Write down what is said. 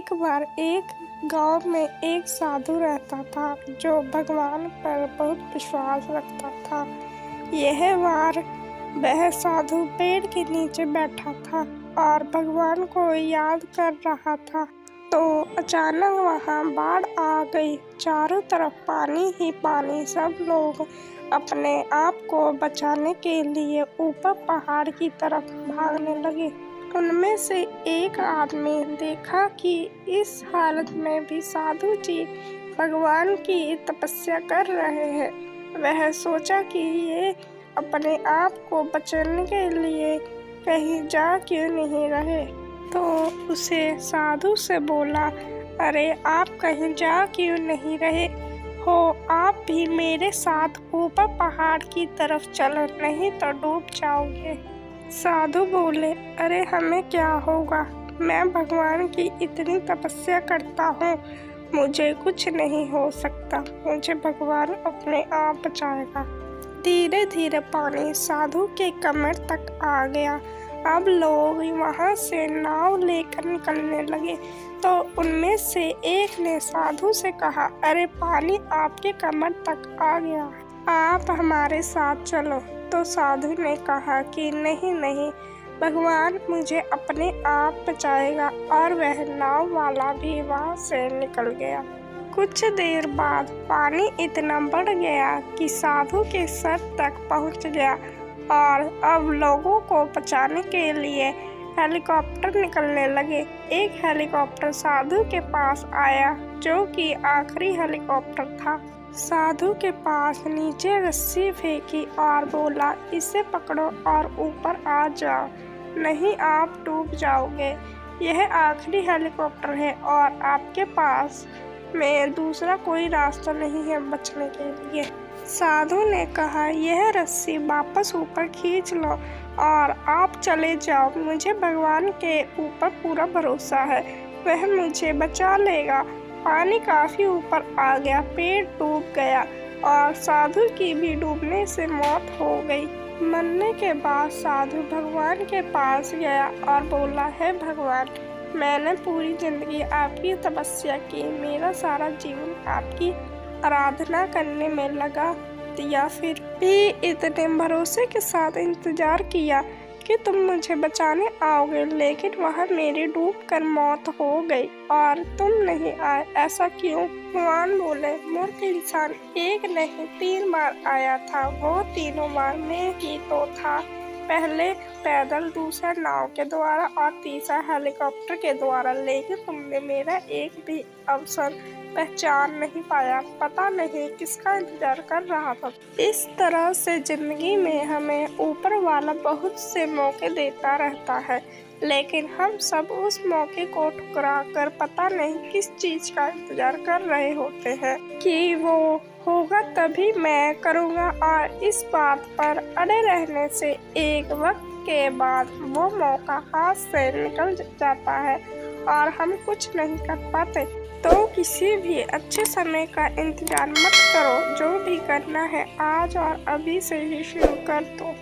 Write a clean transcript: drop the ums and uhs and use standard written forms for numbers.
एक बार एक गांव में एक साधु रहता था जो भगवान पर बहुत विश्वास रखता था। यह बार वह साधु पेड़ के नीचे बैठा था और भगवान को याद कर रहा था। तो अचानक वहां बाढ़ आ गई। चारों तरफ पानी ही पानी। सब लोग अपने आप को बचाने के लिए ऊपर पहाड़ की तरफ भागने लगे। उनमें से एक आदमी देखा कि इस हालत में भी साधु जी भगवान की तपस्या कर रहे हैं। वह सोचा कि ये अपने आप को बचाने के लिए कहीं जा क्यों नहीं रहे। तो उसे साधु से बोला, अरे आप कहीं जा क्यों नहीं रहे हो? आप भी मेरे साथ ऊपर पहाड़ की तरफ चलो, नहीं तो डूब जाओगे। साधु बोले, अरे हमें क्या होगा, मैं भगवान की इतनी तपस्या करता हूँ, मुझे कुछ नहीं हो सकता, मुझे भगवान अपने आप बचाएगा। धीरे धीरे पानी साधु के कमर तक आ गया। अब लोग वहां से नाव लेकर निकलने लगे। तो उनमें से एक ने साधु से कहा, अरे पानी आपके कमर तक आ गया, आप हमारे साथ चलो। तो साधु ने कहा कि नहीं नहीं, भगवान मुझे अपने आप बचाएगा। और वह नाव वाला भी वहां से निकल गया। कुछ देर बाद पानी इतना बढ़ गया कि साधु के सर तक पहुंच गया और अब लोगों को बचाने के लिए हेलीकॉप्टर निकलने लगे। एक हेलीकॉप्टर साधु के पास आया, जो कि आखिरी हेलीकॉप्टर था। साधु के पास नीचे रस्सी फेंकी और बोला, इसे पकड़ो और ऊपर आ जाओ, नहीं आप डूब जाओगे। यह आखिरी हेलीकॉप्टर है और आपके पास में दूसरा कोई रास्ता नहीं है बचने के लिए। साधु ने कहा, यह रस्सी वापस ऊपर खींच लो और आप चले जाओ। मुझे भगवान के ऊपर पूरा भरोसा है, वह मुझे बचा लेगा। पानी काफी ऊपर आ गया, पेड़ डूब गया और साधु की भी डूबने से मौत हो गई। मरने के बाद साधु भगवान के पास गया और बोला, है भगवान, मैंने पूरी जिंदगी आपकी तपस्या की, मेरा सारा जीवन आपकी आराधना करने में लगा दिया, फिर भी इतने भरोसे के साथ इंतजार किया कि तुम मुझे बचाने आओगे, लेकिन वह मेरी डूबकर मौत हो गई और तुम नहीं आए, ऐसा क्यों? भगवान बोले, मूर्ख इंसान, एक नहीं 3 बार आया था, वो तीनों बार मैं ही तो था। पहले पैदल, दूसरा नाव के द्वारा और तीसरा हेलीकॉप्टर के द्वारा, लेकिन तुमने मेरा एक भी अवसर पहचान नहीं पाया। पता नहीं किसका इंतजार कर रहा था। इस तरह से जिंदगी में हमें ऊपर वाला बहुत से मौके देता रहता है, लेकिन हम सब उस मौके को ठुकरा कर पता नहीं किस चीज का इंतजार कर रहे होते हैं कि वो होगा तभी मैं करूँगा, और इस बात पर अड़े रहने से एक वक्त के बाद वो मौका हाथ से निकल जाता है और हम कुछ नहीं कर पाते। तो किसी भी अच्छे समय का इंतजार मत करो, जो भी करना है आज और अभी से ही शुरू कर दो।